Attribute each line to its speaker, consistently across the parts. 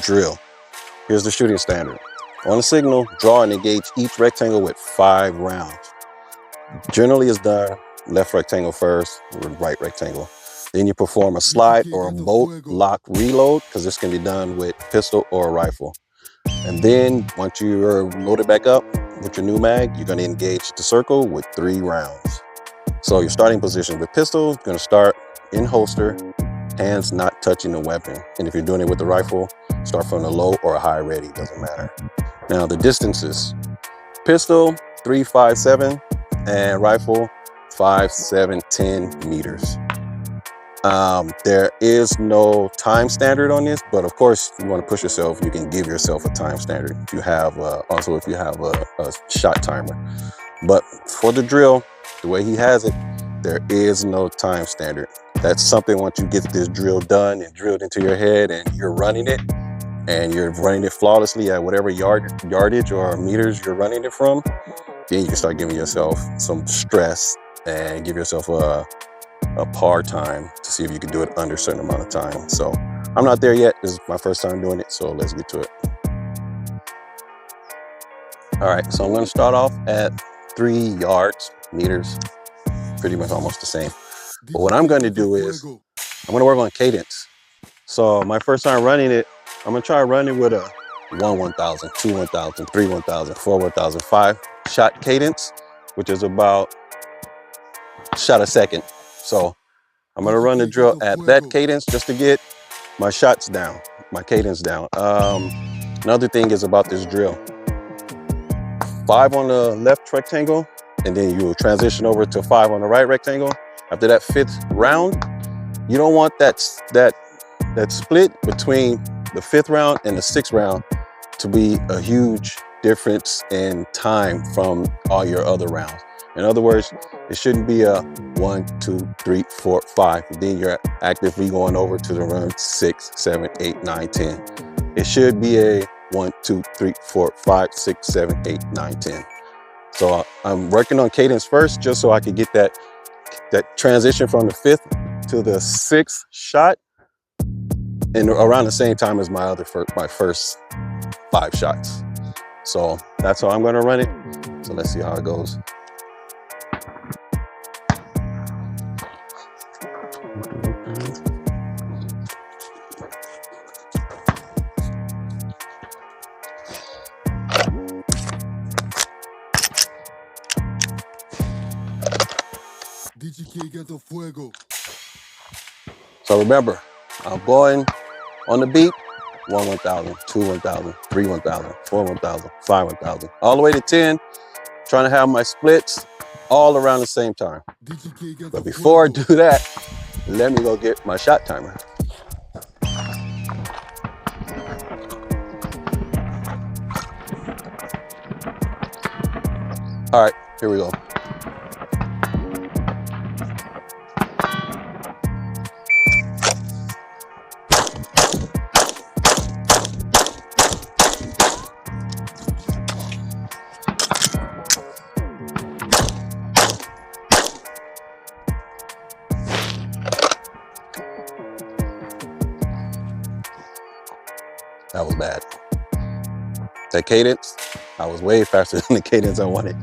Speaker 1: drill. Here's the shooting standard. On the signal, draw and engage each rectangle with 5 rounds. Generally it's done left rectangle first, right rectangle. Then you perform a slide or a bolt lock reload, because this can be done with pistol or a rifle. And then once you're loaded back up with your new mag, you're going to engage the circle with 3 rounds. So your starting position with pistol, you're going to start in holster, hands not touching the weapon. And if you're doing it with the rifle, start from the low or a high ready, doesn't matter. Now the distances: pistol 3, 5, 7, and rifle 5, 7, 10 meters. There is no time standard on this, but of course you want to push yourself, you can give yourself a time standard if you have also if you have a shot timer. But for the drill, the way he has it, there is no time standard. That's something, once you get this drill done and drilled into your head and you're running it, and you're running it flawlessly at whatever yardage or meters you're running it from, then you can start giving yourself some stress and give yourself a par time to see if you can do it under a certain amount of time. So I'm not there yet. This is my first time doing it, so let's get to it. All right, so I'm going to start off at 3 yards, meters, pretty much almost the same. But what I'm going to do is I'm going to work on cadence. So my first time running it, I'm going to try running with a 1-1000, 2-1000, 3-1000, 4-1000, 5 shot cadence, which is about a shot a second. So I'm going to run the drill at that cadence just to get my shots down, my cadence down. Another thing is about this drill: 5 on the left rectangle, and then you will transition over to 5 on the right rectangle. After that 5th round, you don't want that split between the 5th round and the 6th round to be a huge difference in time from all your other rounds. In other words, it shouldn't be a 1, 2, 3, 4, 5. Then you're actively going over to the run 6, 7, 8, 9, 10. It should be a 1, 2, 3, 4, 5, 6, 7, 8, 9, 10. So I'm working on cadence first, just so I can get that transition from the 5th to the 6th shot, and around the same time as my first 5 shots. So that's how I'm going to run it. So let's see how it goes. So remember, I'm going on the beat: 1-1000, 2-1000, 3-1000, 4-1000, 5-1000, all the way to 10, trying to have my splits all around the same time. But before I do that, let me go get my shot timer. All right, here we go. That was bad. That cadence, I was way faster than the cadence I wanted.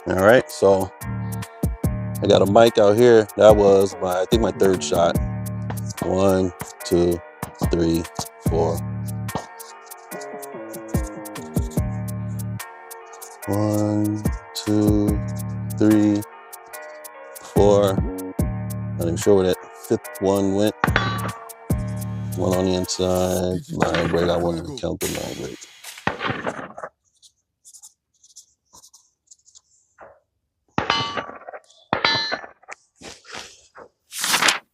Speaker 1: All right, so I got a mic out here. That was I think my 3rd shot. 1, 2, 3, 4. 1, 2, 3, 4. Not even sure where that 5th one went. 1 on the inside. Line break. I won't even count the line break.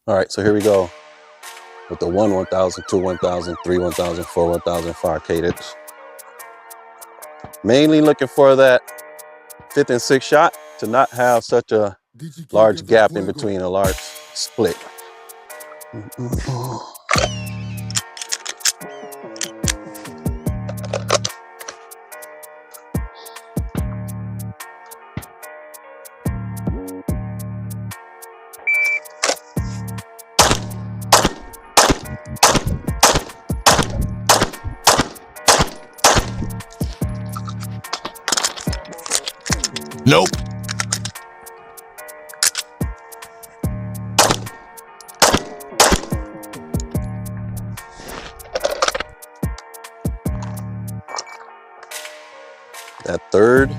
Speaker 1: All right, so here we go with the 1-1000, 2-1000, 3-1000, 4-1000, 5 cadence. Mainly looking for that 5th and 6th shot to not have such a large gap in between, a large split. Nope. That third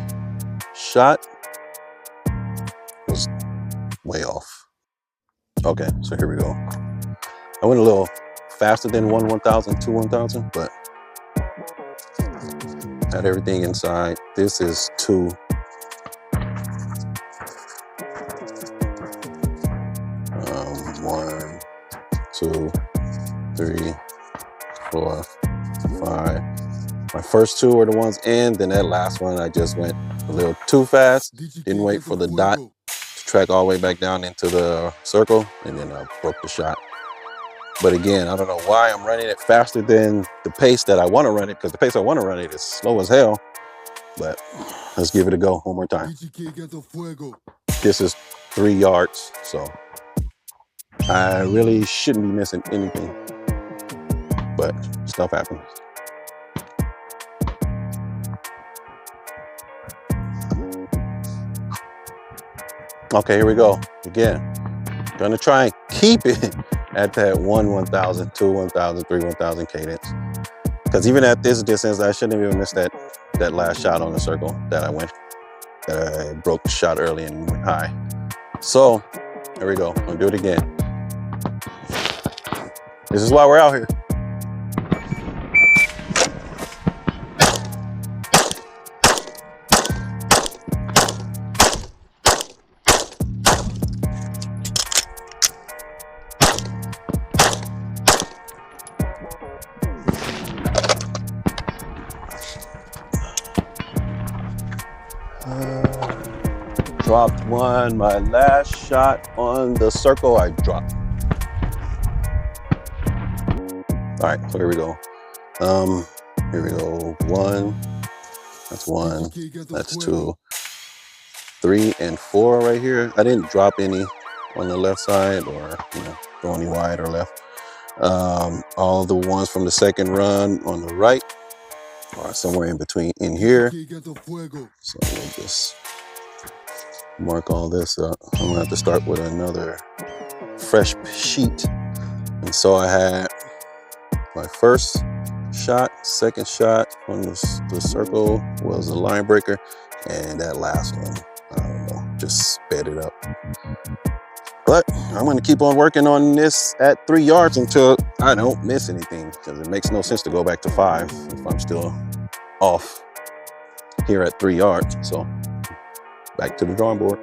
Speaker 1: shot was way off. Okay, so here we go. I went a little faster than 1,000, 1,000, but had everything inside. This is 2. 1, 2, 3, 4, 5. My first 2 were the ones in, then that last one I just went a little too fast. Didn't wait for the dot to track all the way back down into the circle, and then I broke the shot. But again, I don't know why I'm running it faster than the pace that I want to run it, because the pace I want to run it is slow as hell. But let's give it a go one more time. This is 3 yards, so I really shouldn't be missing anything, but stuff happens. Okay, here we go. Again, gonna try and keep it at that 1,000, 2, 1,000, 3, 1,000 cadence. Because even at this distance, I shouldn't have even missed that last shot on the circle that I broke the shot early and went high. So, here we go. I'm gonna do it again. This is why we're out here. Dropped one. My last shot on the circle, I dropped. All right, so here we go. Here we go. 1. That's 1. That's 2. 3 and 4 right here. I didn't drop any on the left side, or throw any wide or left. All the ones from the second run on the right are somewhere in between in here. So we'll just mark all this up. I'm gonna have to start with another fresh sheet. And so I had my first shot, second shot on the circle was a line breaker, and that last one, I don't know, just sped it up. But I'm gonna keep on working on this at 3 yards until I don't miss anything, because it makes no sense to go back to 5 if I'm still off here at 3 yards. So back to the drawing board.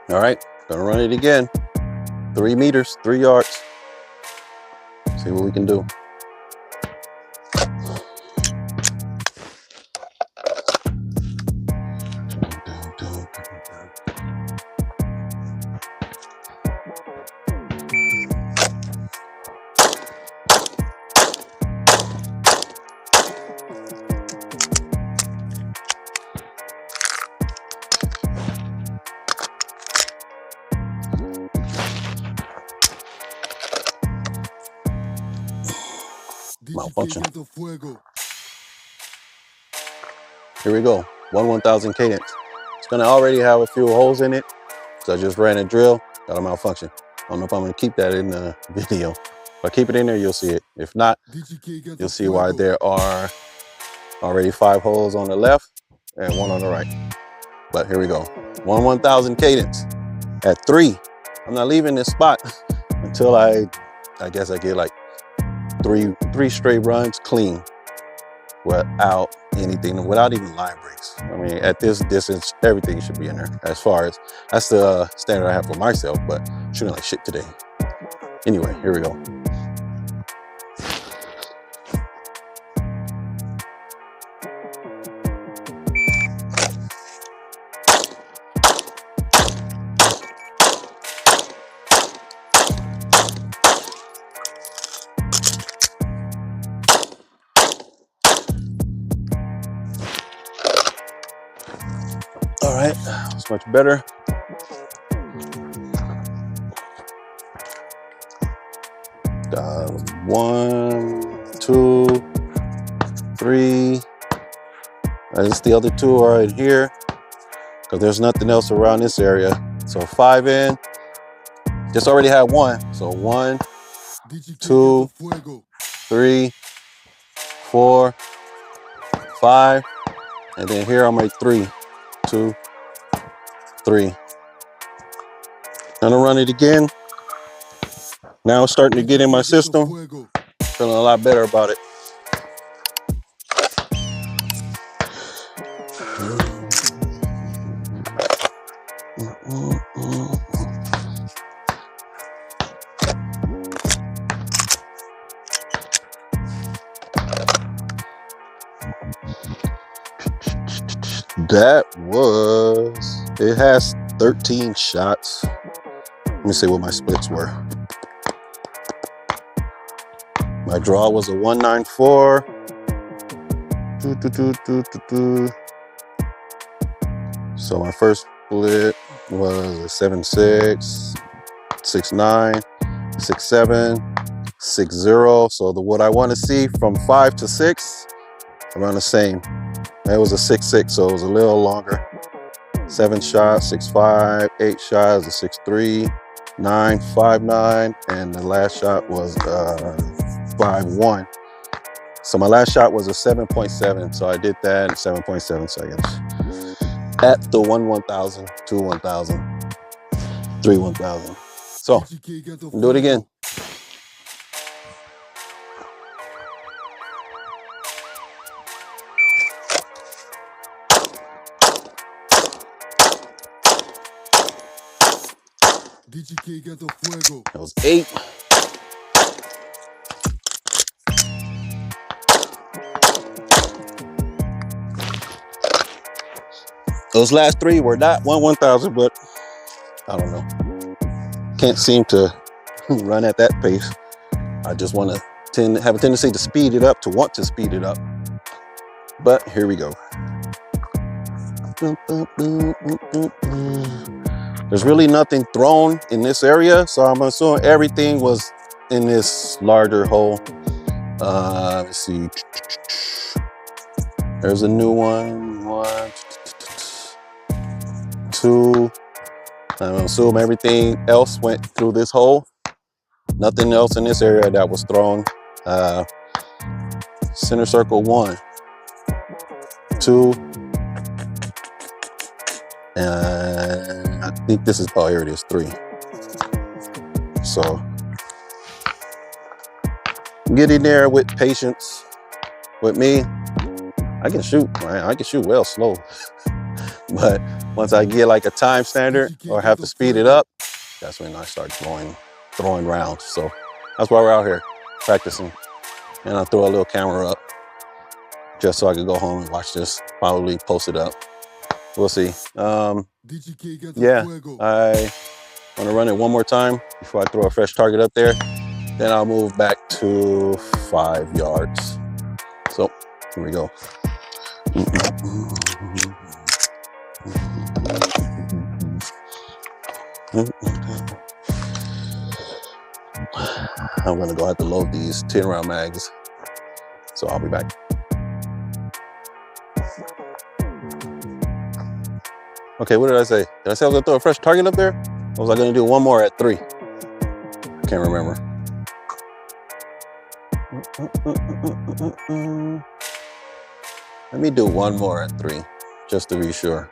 Speaker 1: All right, gonna run it again. 3 meters, 3 yards. See what we can do. Malfunction. Here we go. 1,000 cadence. It's gonna already have a few holes in it, so I just ran a drill, got a malfunction. I don't know if I'm gonna keep that in the video. If I keep it in there, you'll see it. If not, you'll see why there are already 5 holes on the left and 1 on the right. But here we go. 1,000 cadence at 3. I'm not leaving this spot until I guess I get like three straight runs clean without anything, without even line breaks. I mean, at this distance, everything should be in there. As far as, that's the standard I have for myself, but shooting like shit today. Anyway, here we go. All right, it's much better. One, two, three. As the other two are in here because there's nothing else around this area. So 5 in. Just already had 1. So 1, 2, 3, 4, 5. And then here I'm at 3, 2, 3. I'm gonna run it again. Now it's starting to get in my system. Feeling a lot better about it. That was, it has 13 shots. Let me see what my splits were. My draw was a 194. So my first split was a 7.6, 6.9, 6.7, 6.0. So what I want to see from 5 to 6, around the same. It was a 6.6, so it was a little longer. 7 shots, 6.5, 8 shots, a 6.3, 9, 5.9, and the last shot was 5.1. So my last shot was a 7.7, so I did that in 7.7 seconds. At the 1,000, 2 1,000, 3 1,000. So, do it again. That was 8. Those last 3 were not 1,000, but I don't know. Can't seem to run at that pace. I just want to have a tendency to speed it up, to want to speed it up. But here we go. There's really nothing thrown in this area, so I'm assuming everything was in this larger hole. Let's see. There's a new one. 1, 2. I'm assuming everything else went through this hole. Nothing else in this area that was thrown. Center circle 1, 2, and I think this is, oh, here it is, 3. So get in there with patience. With me, I can shoot, man. I can shoot well slow. But once I get like a time standard or have to speed it up, that's when I start throwing rounds. So that's why we're out here practicing. And I throw a little camera up just so I could go home and watch this, probably post it up. We'll see. Yeah, I want to run it one more time before I throw a fresh target up there. Then I'll move back to 5 yards. So here we go. I'm gonna go have to load these 10-round mags. So I'll be back. Okay, what did I say? Did I say I was gonna throw a fresh target up there? Or was I gonna do one more at 3? I can't remember. Let me do one more at 3, just to be sure.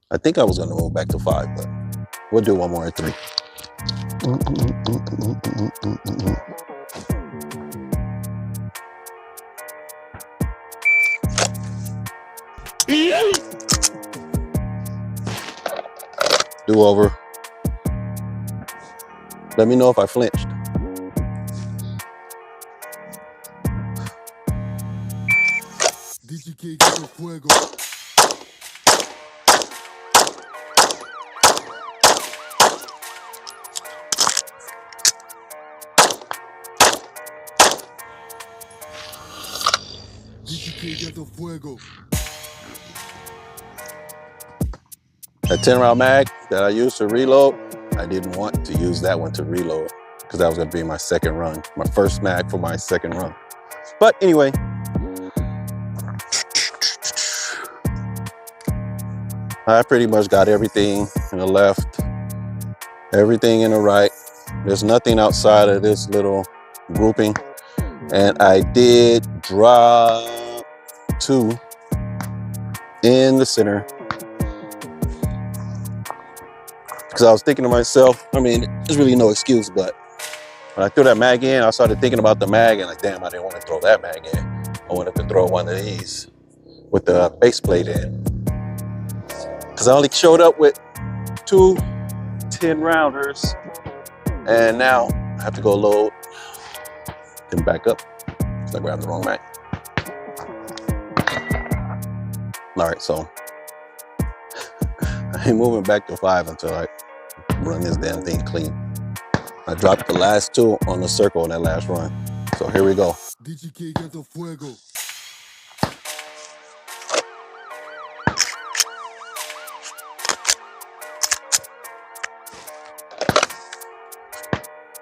Speaker 1: I think I was gonna move back to 5, but we'll do one more at 3. Do over. Let me know if I flinched. That 10-round mag that I used to reload, I didn't want to use that one to reload because that was going to be my second run, my first mag for my second run. But anyway, I pretty much got everything in the left, everything in the right. There's nothing outside of this little grouping. And I did drop 2 in the center. Because I was thinking to myself, I mean, there's really no excuse, but when I threw that mag in, I started thinking about the mag and like, damn, I didn't want to throw that mag in. I wanted to throw one of these with the base plate in. Because I only showed up with 2 10-rounders. And now I have to go load and back up. So I grabbed the wrong mag. All right, so I ain't moving back to 5 until I run this damn thing clean. I dropped the last 2 on the circle on that last run. So here we go.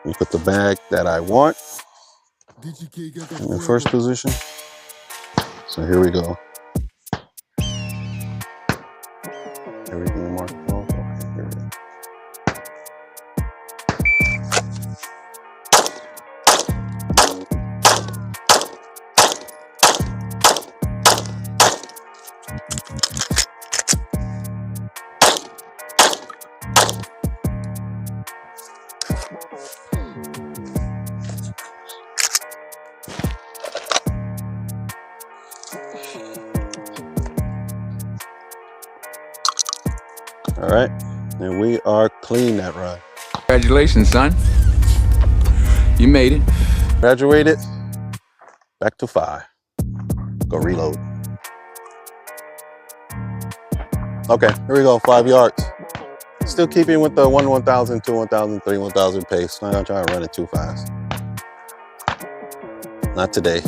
Speaker 1: You put the bag that I want in the first position. So here we go. Everything marked off. Okay, here we go. All right, and we are clean that run.
Speaker 2: Congratulations, son. You made it.
Speaker 1: Graduated, back to 5. Go reload. Okay, here we go, 5 yards. Still keeping with the 1 1,000, 2 1,000, 3 1,000 pace. Not gonna try to run it too fast. Not today.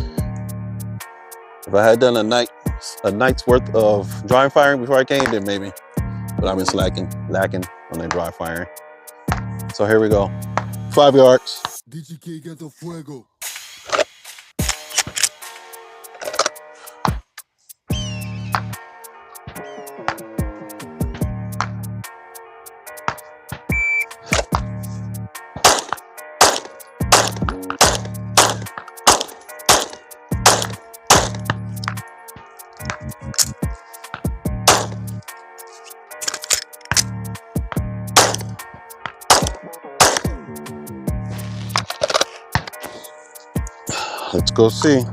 Speaker 1: If I had done a night's worth of dry firing before I came, then maybe. But I've been lacking on that dry firing. So here we go. 5 yards. Let's go see.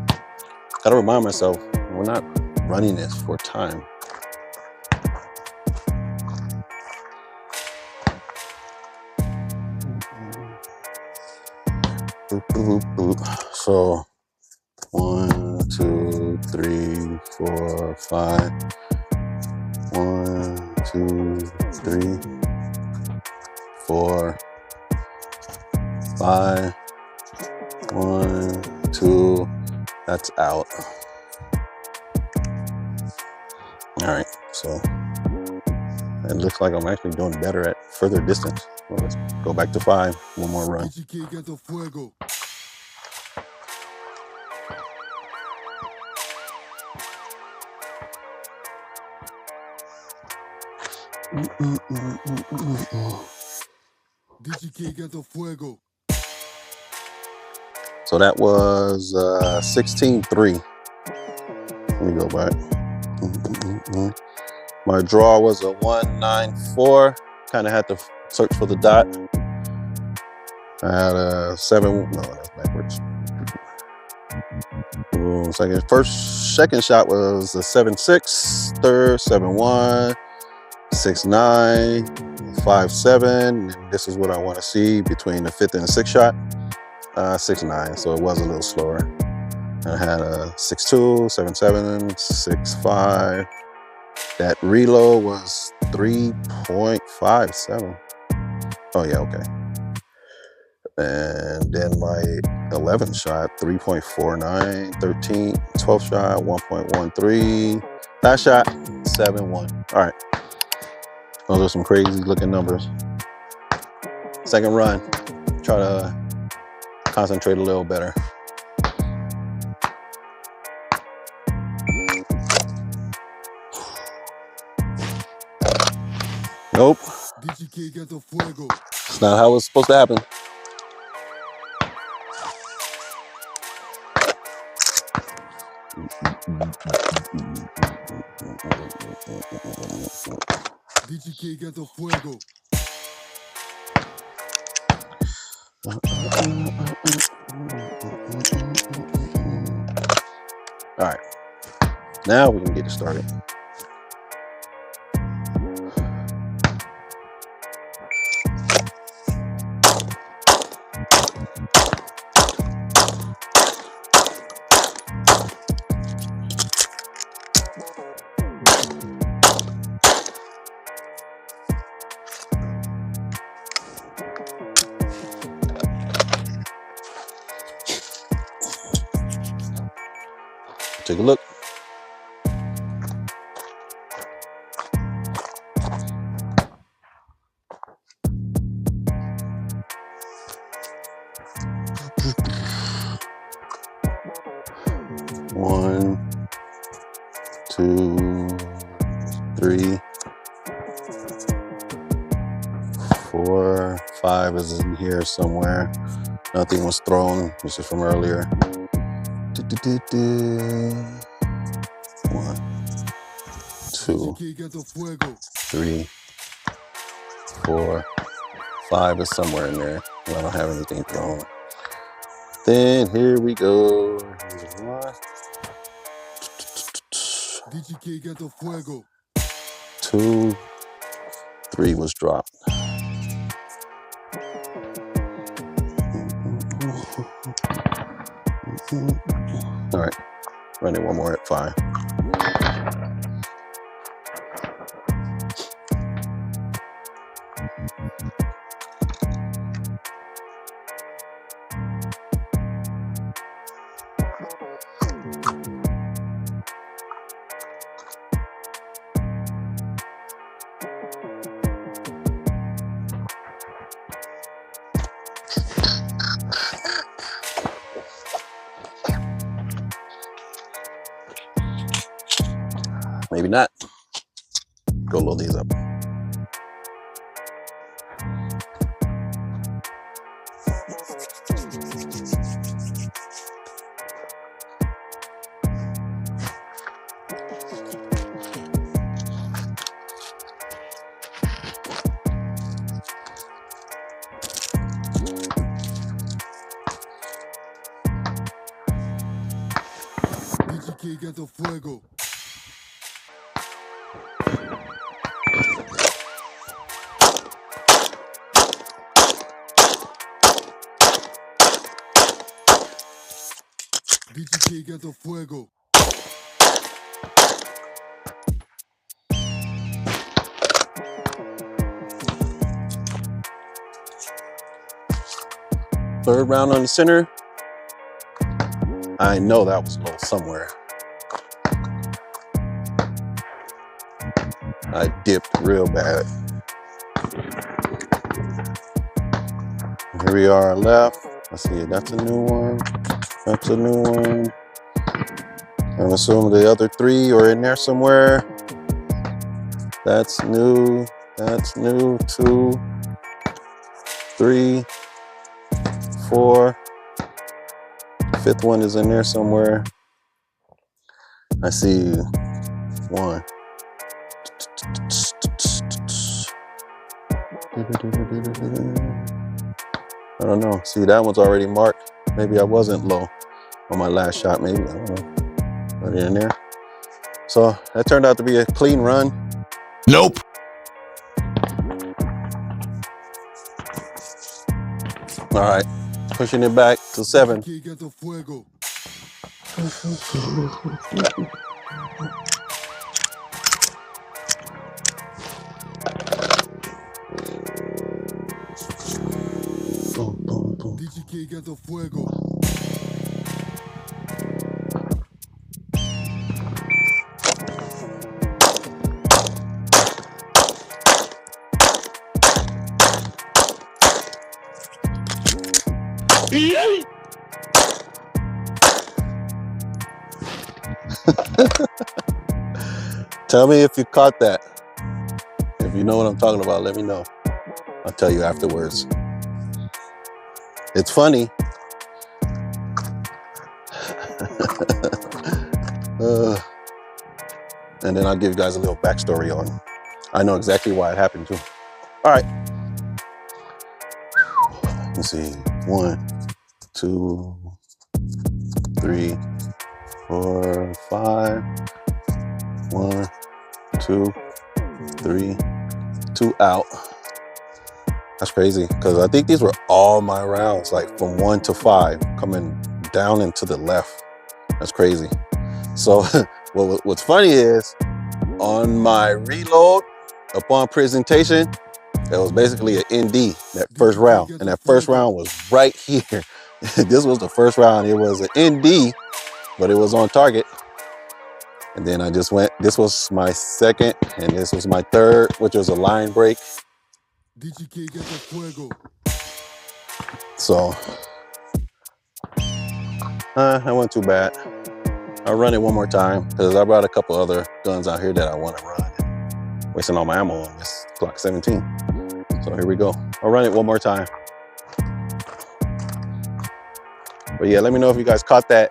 Speaker 1: Gotta remind myself, we're not running this for time. So 1, 2, 3, 4, 5. 1, 2, 3, 4, 5. 1, 2. That's out. All right, so it looks like I'm actually doing better at further distance. Well, let's go back to 5. One more run. So that was 16-3. Let me go back. My draw was a 194. Kind of had to search for the dot. I had a 7. No, that's backwards. Second shot was a 7-6. Third 7-1. 6-9. 5-7. And this is what I want to see between the 5th and the 6th shot. 6-9, so it was a little slower. I had a 6-2, 7-7, 6-5. That reload was 3.57. Oh yeah, okay. And then my 11th shot, 3.49, 13th, 12th shot, 1.13. Last shot, 7-1. All right. Those are some crazy looking numbers. Second run, try to concentrate a little better. Nope. It's not how it's supposed to happen. All right. Now we can get it started. Take a look. One, two, three, 4, 5 is in here somewhere. Nothing was thrown. This is from earlier. 1, 2, 3, 4, 5 is somewhere in there. I don't have anything thrown. Then here we go. Here's 1, 2, 3 was dropped. All right, running one more at 5. Maybe not. Go load these up. Third round on the center. I know that was low somewhere. I dipped real bad. Here we are left. Let's see, that's a new one. That's a new one. I'm assuming the other 3 are in there somewhere. That's new. That's new. 2, 3, 4. 5th one is in there somewhere. I see 1. I don't know. See, that one's already marked. Maybe I wasn't low on my last shot. Maybe, I don't know. Right in there. So that turned out to be a clean run.
Speaker 3: Nope.
Speaker 1: All right, pushing it back to 7. Tell me if you caught that. If If you know what I'm talking about, let me know. I'll tell you afterwards. It's funny. And then I'll give you guys a little backstory on. I know exactly why it happened too. All right. Let's see. 1, 2, 3, 4, 5. 1, 2, 3, 2 out. That's crazy because I think these were all my rounds, like from 1 to 5, coming down and to the left. That's crazy. So what's funny is on my reload upon presentation, it was basically an ND, that first round. And that first round was right here. This was the first round. It was an ND, but it was on target. And then I just went, this was my second, and this was my third, which was a line break. So, that wasn't too bad. I'll run it one more time, because I brought a couple other guns out here that I want to run. Wasting all my ammo on this Glock 17. So here we go. I'll run it one more time. But yeah, let me know if you guys caught that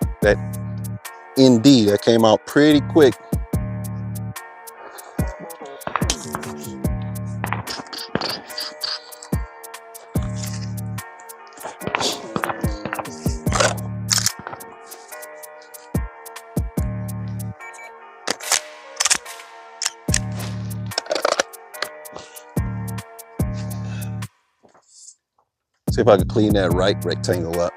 Speaker 1: ND that came out pretty quick. See if I can clean that right rectangle up.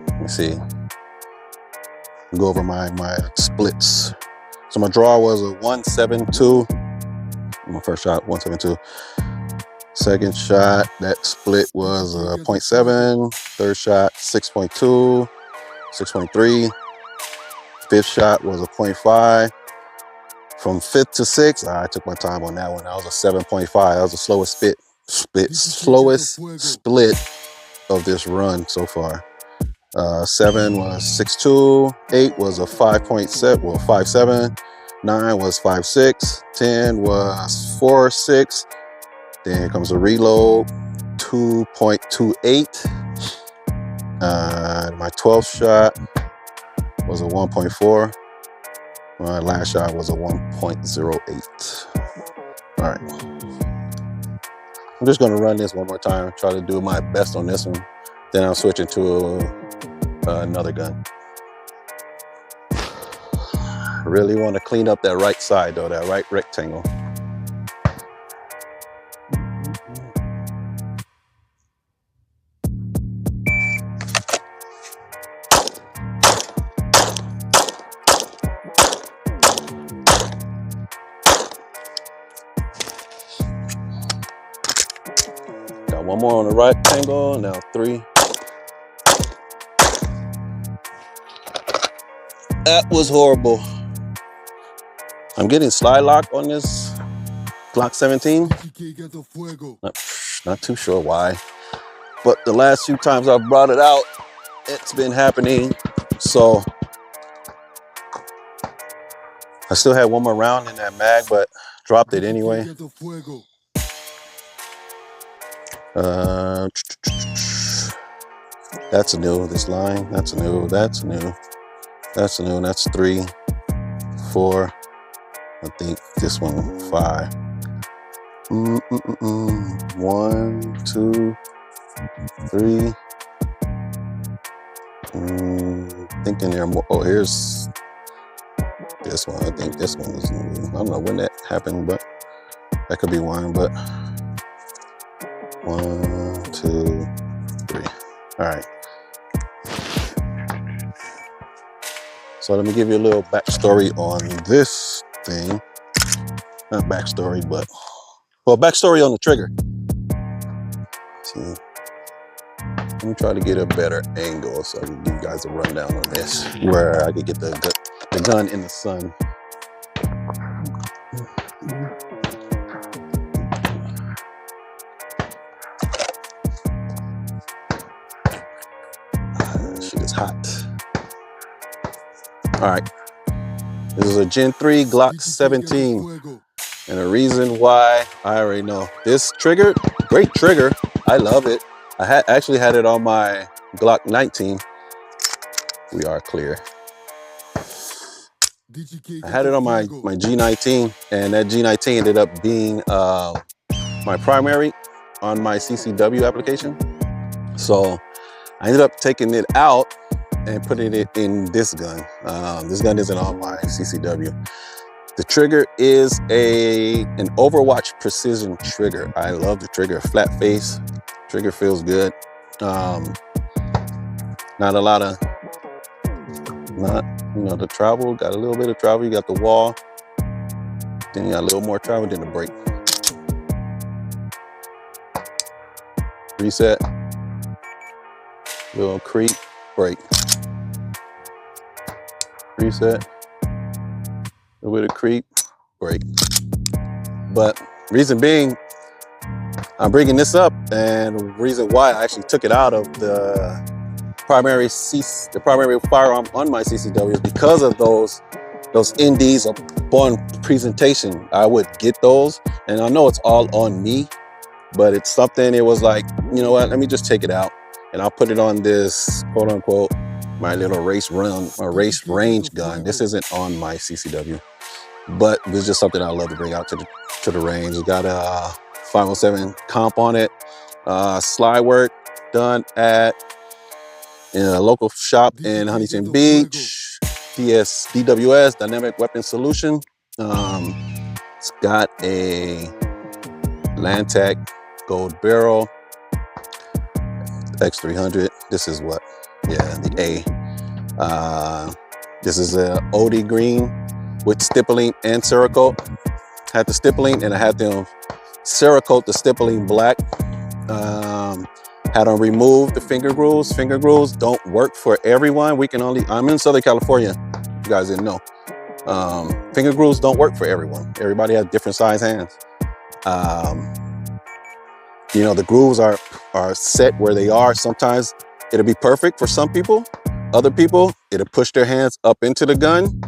Speaker 1: Let me see. Go over my splits. So my draw was a 172. My first shot, 172. Second shot, that split was a 0.7. Third shot, 6.2. 6.3. Fifth shot was a 0.5. From 5th to 6th, I took my time on that one. That was a 7.5. That was the slowest split of this run so far. 7 was 6.2. 8 was a 5.7. Well, 5.7. 9 was 5.6. 10 was 4.6. Then comes a reload, 2.28. My 12th shot was a 1.4. My last shot was a 1.08. All right. I'm just gonna run this one more time, try to do my best on this one. Then I'll switch into another gun. Really want to clean up that right side though, that right rectangle. One more on the right angle, now 3. That was horrible. I'm getting slide lock on this Glock 17. Not too sure why, but the last few times I've brought it out, it's been happening. So I still had one more round in that mag, but dropped it anyway. That's new, this line, that's new, that's new, that's new, that's 3, 4, I think this one, 5. 1, 2, 3. Thinking there more, oh, here's this one, I think this one is new. I don't know when that happened, but that could be one, but 1, 2, 3. All right. So let me give you a little backstory on this thing. Not backstory, but, well, backstory on the trigger. See, let me try to get a better angle so I can give you guys a rundown on this, where I could get the gun in the sun. hot. All right, this is a Gen 3 Glock 17. And the reason why, I already know. This trigger, great trigger. I love it. I actually had it on my Glock 19. We are clear. I had it on my G19, and that G19 ended up being my primary on my CCW application. So I ended up taking it out and putting it in this gun. This gun isn't on my CCW. The trigger is an Overwatch precision trigger. I love the trigger, flat face. Trigger feels good. Not a lot of, the travel, got a little bit of travel. You got the wall, then you got a little more travel, then the break. Reset, little creep, break. Reset, a little bit of creep, break. But reason being, I'm bringing this up, and the reason why I actually took it out of the primary firearm on my CCW is because of those NDs upon presentation. I would get those, and I know it's all on me, but it's something, it was like, you know what, let me just take it out and I'll put it on this, quote unquote, my little race range gun. This isn't on my CCW, but it's just something I love to bring out to the range. It got a 507 comp on it, slide work done at a local shop in Huntington Beach, DWS, Dynamic Weapon Solution. It's got a Lantec gold barrel, X300. This is what, the A. This is a OD green with stippling and Cerakote. Had the stippling, and I had them Cerakote the stippling black. Had them remove the finger grooves. Finger grooves don't work for everyone. I'm in Southern California, if you guys didn't know. Finger grooves don't work for everyone. Everybody has different size hands. The grooves are set where they are. Sometimes it'll be perfect for some people. Other people, it'll push their hands up into the gun,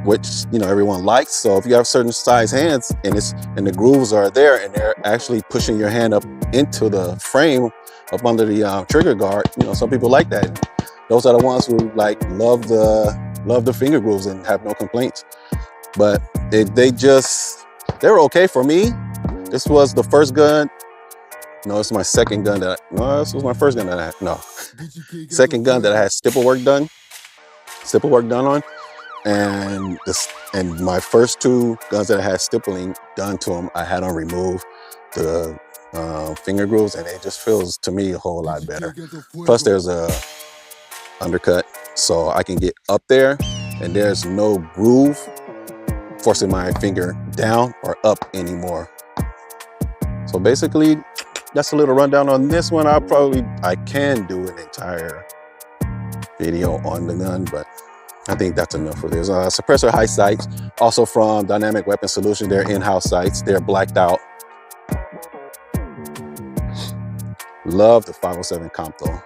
Speaker 1: which everyone likes. So if you have certain size hands and the grooves are there and they're actually pushing your hand up into the frame, up under the trigger guard, some people like that. Those are the ones who love the finger grooves and have no complaints. But they were okay for me. This was the first gun. No, this is my second gun this was my first gun that I had, second gun that I had stipple work done on. And my first two guns that I had stippling done to them, I had them remove the finger grooves, and it just feels to me a whole lot better. Plus there's a undercut, so I can get up there and there's no groove forcing my finger down or up anymore. So basically, that's a little rundown on this one. I can do an entire video on the gun, but I think that's enough for this. Suppressor height sights, also from Dynamic Weapon Solution. They're in-house sights. They're blacked out. Love the 507 comp though.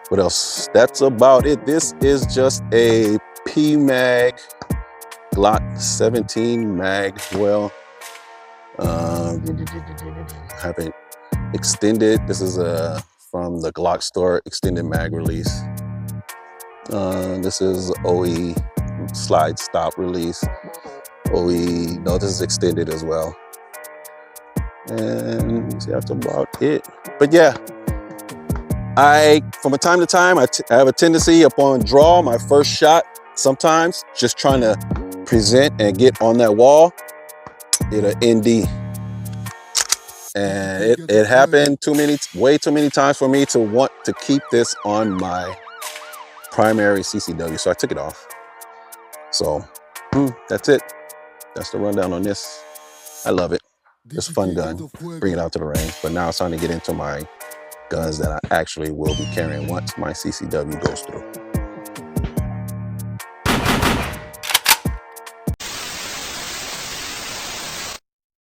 Speaker 1: What else? That's about it. This is just a P-Mag Glock 17 mag. Well, haven't extended. This is from the Glock store, extended mag release. This is OE slide stop release. OE, no, this is extended as well. And that's about it. But yeah, from time to time, I have a tendency upon draw, my first shot, sometimes just trying to present and get on that wall, it'll ND. And it happened way too many times for me to want to keep this on my primary CCW, so I took it off. So that's it. That's the rundown on this. I love it. It's a fun gun. Bring it out to the range. But now it's time to get into my guns that I actually will be carrying once my CCW goes through.